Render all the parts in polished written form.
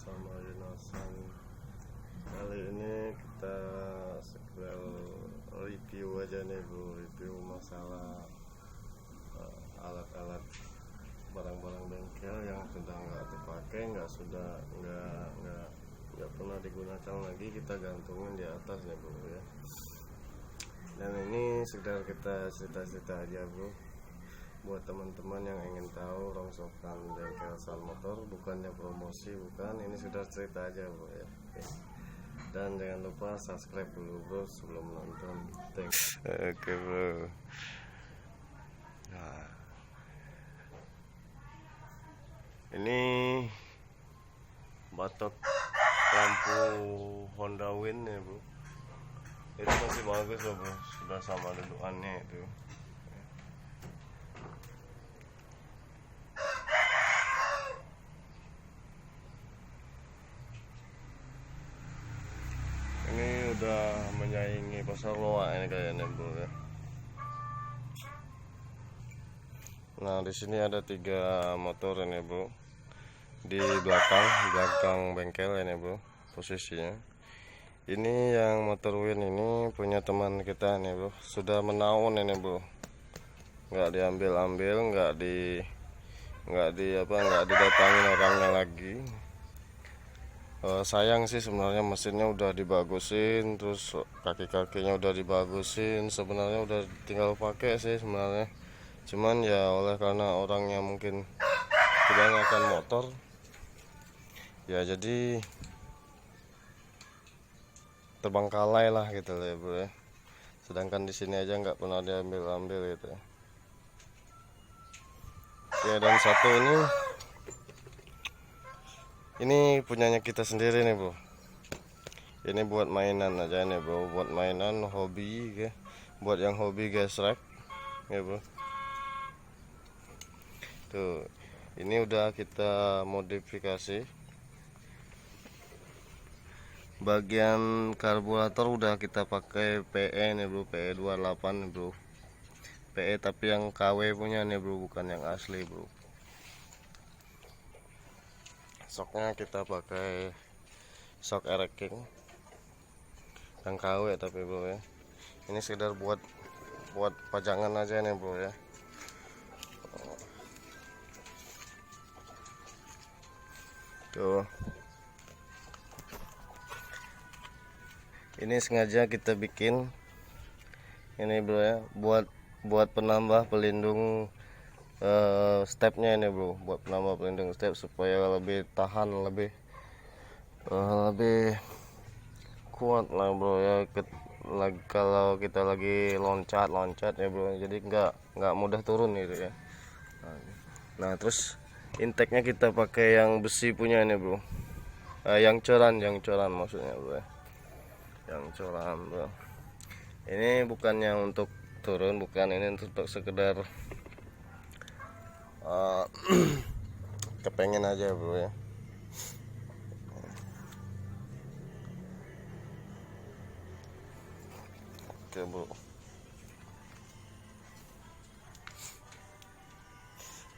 bersama Yunosan. Kali ini kita sekedar review aja nih bro, review masalah alat-alat barang-barang bengkel yang sudah nggak dipakai, nggak pernah digunakan lagi, kita gantungin di atas ya bro ya. Dan ini sekedar kita cerita-cerita aja bro, buat teman-teman yang ingin tahu rongsokan bengkel sal motor, bukannya promosi, bukan, ini sudah cerita aja bro ya. Oke. Dan jangan lupa subscribe dulu bro sebelum nonton. Thanks. Oke bro. Nah, ini batok lampu Honda Wind ya bro, itu masih bagus loh bro, sudah sama dudukannya itu. Ini udah menyaingi pasar loa ini kayaknya bro ya. Nah di sini ada 3 motor ini bro, di belakang bengkel ini bro posisinya. Ini yang motor Wind ini punya teman kita nih bro, sudah menaun ini bro, nggak diambil, nggak didatangin orangnya lagi. Sayang sih sebenarnya, mesinnya udah dibagusin, terus kaki-kakinya udah dibagusin, sebenarnya udah tinggal pakai sih sebenarnya. Cuman ya oleh karena orangnya mungkin kebanyakan motor ya, jadi terbengkalai lah gitu ya bro ya. Sedangkan di sini aja nggak pernah diambil gitu ya. Oke, dan satu ini punyanya kita sendiri nih bro. Ini buat mainan aja nih bro, buat mainan hobi ya. Buat yang hobi gesrek ya bro. Tuh, ini udah kita modifikasi. Bagian karburator udah kita pakai PE nih bro, PE 28 nih bro. PE tapi yang KW punya nih bro, bukan yang asli bro. Soknya kita pakai sok King yang KW tapi bro ya. Ini sekedar buat pajangan aja nih bro ya. Tuh, ini sengaja kita bikin ini bro ya, buat penambah pelindung stepnya ini bro, buat penambah pelindung step supaya lebih tahan, lebih kuat lah bro ya, kalau kita lagi loncat ya bro, jadi nggak mudah turun gitu ya. Nah terus intake-nya kita pakai yang besi punya ini bro, yang coran maksudnya bro ya, yang coran bro. Ini bukannya untuk turun, bukan, ini untuk sekedar kepengen aja bro ya. Oke bro.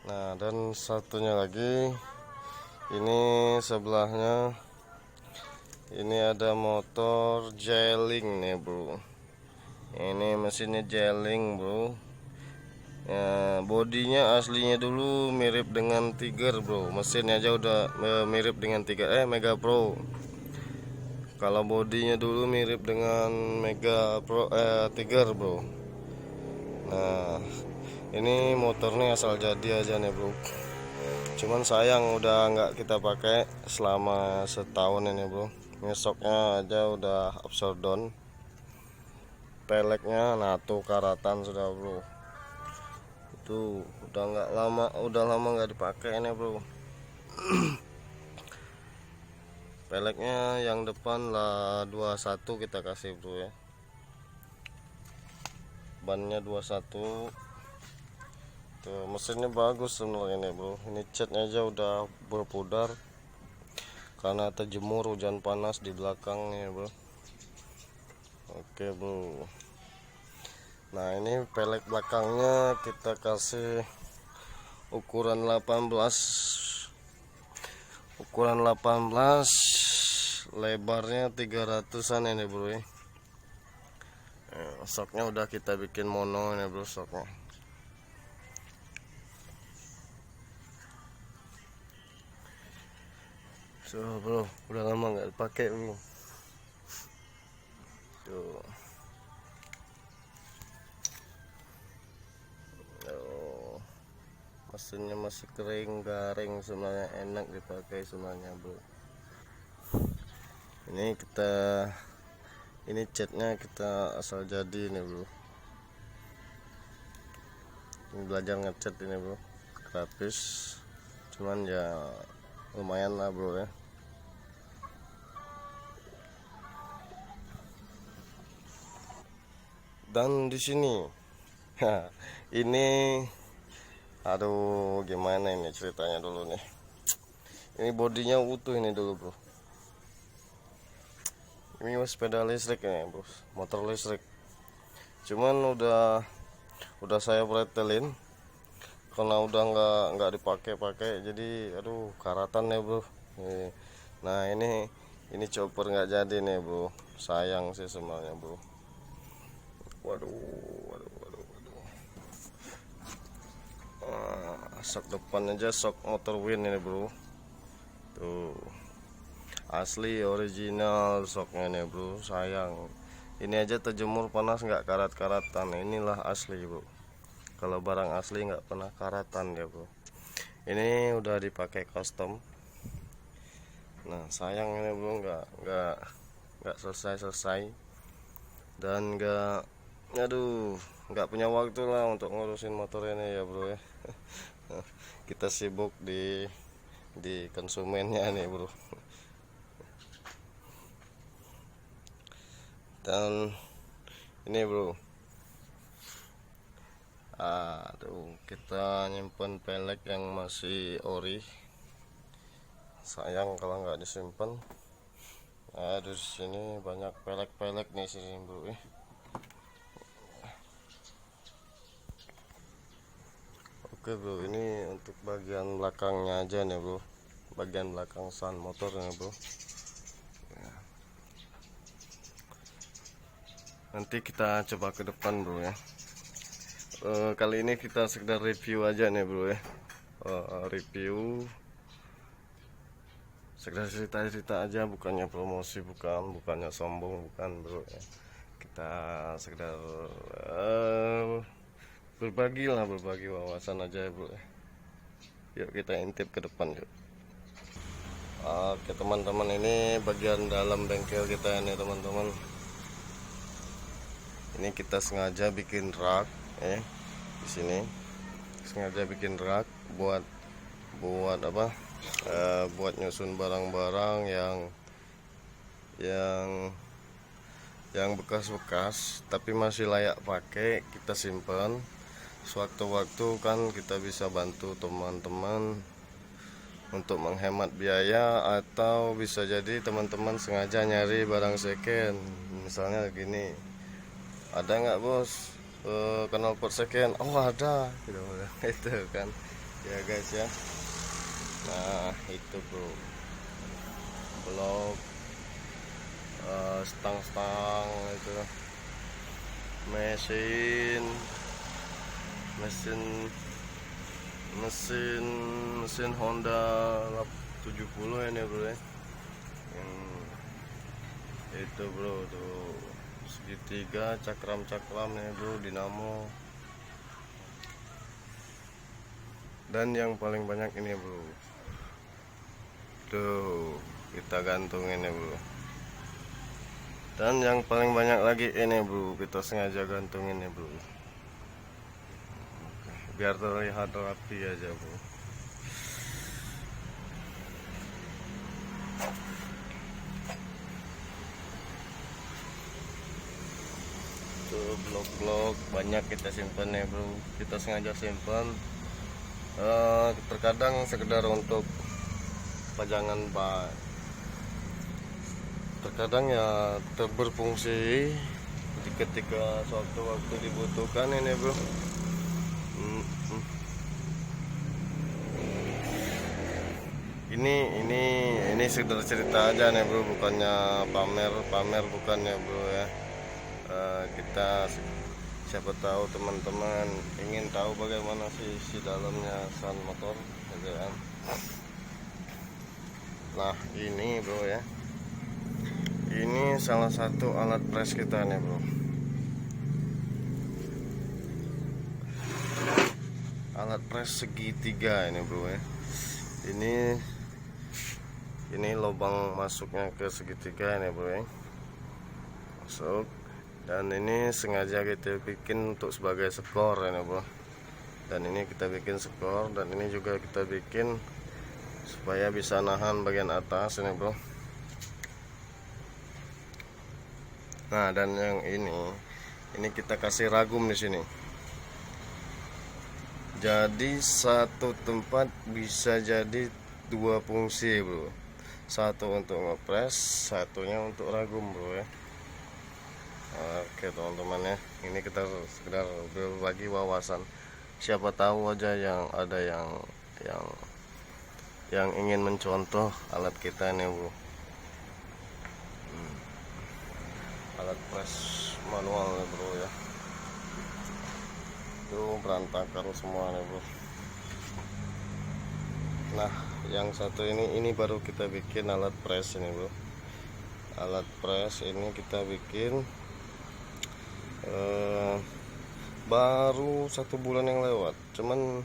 Nah dan satunya lagi, ini sebelahnya ini ada motor Jelling nih bro. Ini mesinnya Jelling bro ya. Bodinya aslinya dulu mirip dengan Tiger bro, mesinnya aja udah mirip dengan Tiger Mega Pro. Kalau bodinya dulu mirip dengan Mega Pro Tiger bro. Nah ini motornya asal jadi aja nih bro, cuman sayang udah nggak kita pakai selama setahun ini bro. Ini soknya aja udah upside down, peleknya NATO karatan sudah bro. Itu udah lama nggak dipakai ini bro. Peleknya yang depan lah 21 kita kasih bro ya, bannya 21. Tuh, mesinnya bagus sebenarnya ini bro. Ini catnya aja udah berpudar karena terjemur hujan panas di belakangnya bro. Oke bro. Nah ini pelek belakangnya kita kasih ukuran 18 ukuran 18, lebarnya 300-an ini bro ya. Soknya udah kita bikin mono ini bro, soknya. So bro, udah lama nggak dipakai bro. Tuh. Oh, mesinnya masih kering garing, sebenarnya enak dipakai sebenarnya bro. Ini catnya kita asal jadi nih bro. Ini belajar ngecat ini bro, gratis, cuman ya lumayan lah bro ya. Dan di sini ini aduh gimana ini ceritanya dulu nih. Ini bodinya utuh ini dulu bro. Ini sepeda listrik ya bro, motor listrik. Cuman udah saya pretelin karena udah nggak dipakai jadi aduh karatan ya bro. Nah ini chopper nggak jadi nih bro, sayang sih sebenarnya bro. Waduh. Sok depan aja sok motor wind ini bro. Tuh asli original soknya nih bro, sayang. Ini aja terjemur panas nggak karat-karatan. Inilah asli bro. Kalau barang asli nggak pernah karatan ya bro. Ini udah dipakai custom. Nah sayang ini bro, nggak selesai dan nggak punya waktu lah untuk ngurusin motor ini ya bro ya. Kita sibuk di konsumennya nih bro. Dan ini bro, aduh kita nyimpen pelek yang masih ori, sayang kalau nggak disimpan. Aduh, di sini banyak pelek nih sini bro ya. Oke bro, ini untuk bagian belakangnya aja nih bro, bagian belakang san motornya bro. Nanti kita coba ke depan bro ya. Kali ini kita sekedar review aja nih bro ya. Review, sekedar cerita aja, bukannya promosi, bukannya sombong, bukan bro ya. Kita sekedar berbagi wawasan aja ya bro ya. Yuk kita intip ke depan yuk. Oke teman-teman, ini bagian dalam bengkel kita ini teman-teman. Ini kita sengaja bikin rak ya. Di sini sengaja bikin rak buat apa? Buat nyusun barang-barang yang bekas-bekas tapi masih layak pakai, kita simpan. Sewaktu-waktu kan kita bisa bantu teman-teman untuk menghemat biaya, atau bisa jadi teman-teman sengaja nyari barang second. Misalnya gini, ada nggak bos knalpot second? Oh ada gitu. Itu kan ya guys ya. Nah itu bro, blok, stang itu, mesin Honda 70 ini bro ya. Itu bro tuh segitiga, cakram ya bro, dinamo. Dan yang paling banyak ini bro, tuh kita gantungin ya bro. Dan yang paling banyak lagi ini bro, kita sengaja gantungin ya bro, biar terlihat rapi aja bro. Tuh blok-blok banyak kita simpan ya bro, kita sengaja simpan. Terkadang sekedar untuk pajangan ban, terkadang ya berfungsi ketika suatu waktu dibutuhkan ini bro. ini sekedar cerita aja nih bro, bukannya pamer bukannya bro ya. Kita siapa tahu teman-teman ingin tahu bagaimana sih isi dalamnya san motor gitu kan. Nah ini bro ya, ini salah satu alat press kita nih bro, alat press segitiga ini bro ya. Ini lubang masuknya ke segitiga ini bro ya, masuk. Dan ini sengaja kita bikin untuk sebagai skor ini bro, dan ini kita bikin skor, dan ini juga kita bikin supaya bisa nahan bagian atas ini bro. Nah dan yang ini kita kasih ragum di sini. Jadi satu tempat bisa jadi dua fungsi bro, satu untuk ngepres, satunya untuk ragum bro ya. Oke teman-teman ya, ini kita sekedar berbagi wawasan, siapa tahu aja yang ada yang ingin mencontoh alat kita nih bro. Alat press manual nih bro ya, itu berantakan semua nih bro. Nah yang satu ini baru kita bikin alat press ini bro. Alat press ini kita bikin baru 1 bulan yang lewat, cuman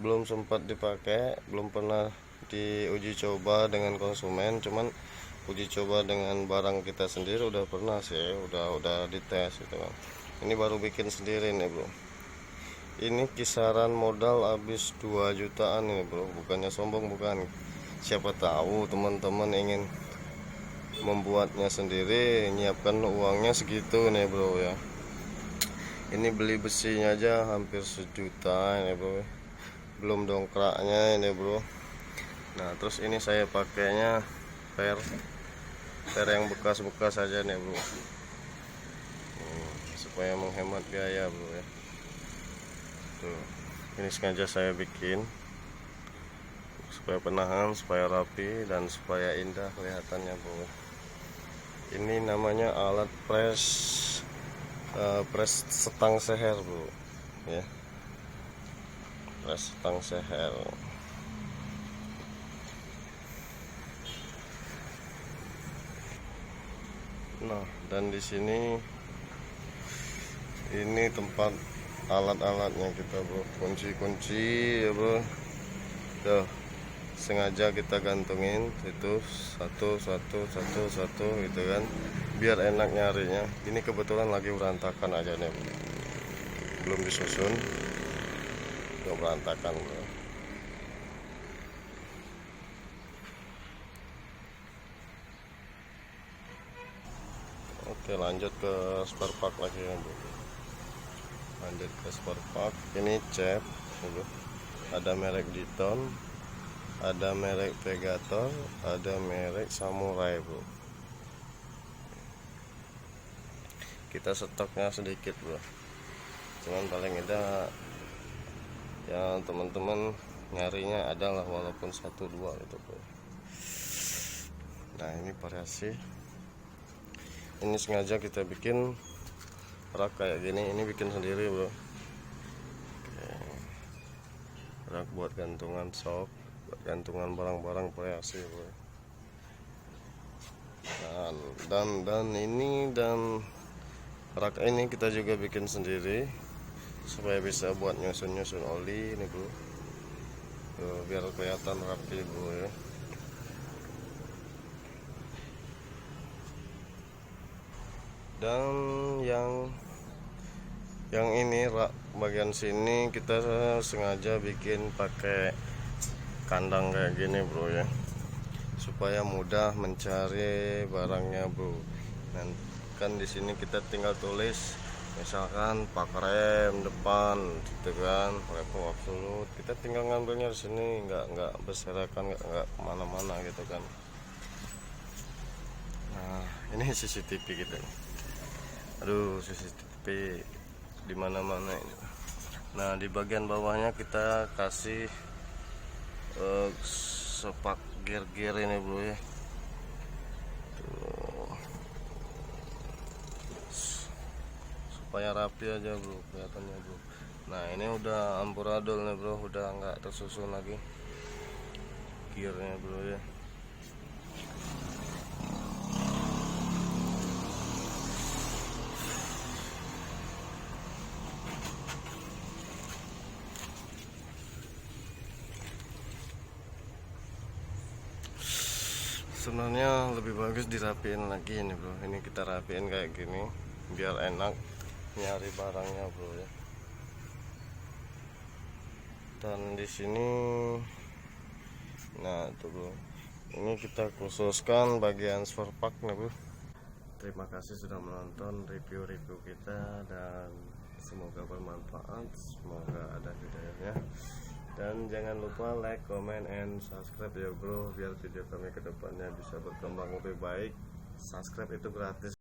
belum sempat dipakai, belum pernah diuji coba dengan konsumen, cuman uji coba dengan barang kita sendiri udah pernah sih, udah dites gitu kan. Ini baru bikin sendiri nih bro. Ini kisaran modal habis 2 jutaan ini bro, bukannya sombong, bukan. Siapa tahu teman-teman ingin membuatnya sendiri, nyiapkan uangnya segitu nih bro ya. Ini beli besinya aja hampir 1 juta ini bro, belum dongkraknya ini bro. Nah terus ini saya pakainya per yang bekas-bekas aja nih bro, supaya menghemat biaya bro ya. Tuh, ini sengaja saya bikin supaya penahan, supaya rapi, dan supaya indah kelihatannya bro. Ini namanya alat press setang seher bro ya, press setang seher. Nah dan di sini ini tempat alat-alatnya kita bro, kunci-kunci ya bro. Tuh sengaja kita gantungin itu satu gitu kan, biar enak nyarinya. Ini kebetulan lagi berantakan aja nih bro, belum disusun, udah berantakan bro. Oke lanjut ke spare part lagi ya bro, lanjut ke spare part. Ini cap bro, ada merek Diton, ada merek Predator, ada merek Samurai bro. Kita stoknya sedikit bro, cuman paling tidak ya teman-teman nyarinya adalah walaupun 1-2 gitu bro. Nah ini variasi, ini sengaja kita bikin rak kayak gini, ini bikin sendiri bro. Oke. Rak buat gantungan sok, buat gantungan barang-barang variasi bro. Dan rak ini kita juga bikin sendiri supaya bisa buat nyusun oli ini bro. Tuh, biar kelihatan rapi bro ya. Dan yang ini rak bagian sini kita sengaja bikin pakai kandang kayak gini bro ya, supaya mudah mencari barangnya bro. Dan kan di sini kita tinggal tulis misalkan pak rem depan gitu kan, repo absolut, kita tinggal ngambilnya di sini, nggak berserakan, nggak kemana-mana gitu kan. Nah ini CCTV kita nih. Aduh CCTV di mana-mana ini. Nah di bagian bawahnya kita kasih sepak gear ini bro ya. Tuh. Supaya rapi aja bro kelihatannya bro. Nah ini udah amburadul nih bro, udah nggak tersusun lagi gearnya bro ya. Sebenarnya lebih bagus dirapiin lagi ini bro. Ini kita rapiin kayak gini biar enak nyari barangnya bro ya. Dan di sini, nah tuh bro, ini kita khususkan bagian spare part nih bro. Terima kasih sudah menonton review-review kita dan semoga bermanfaat, semoga ada hidayahnya. Dan jangan lupa like, comment, and subscribe ya bro, biar video kami kedepannya bisa berkembang lebih baik. Subscribe itu gratis.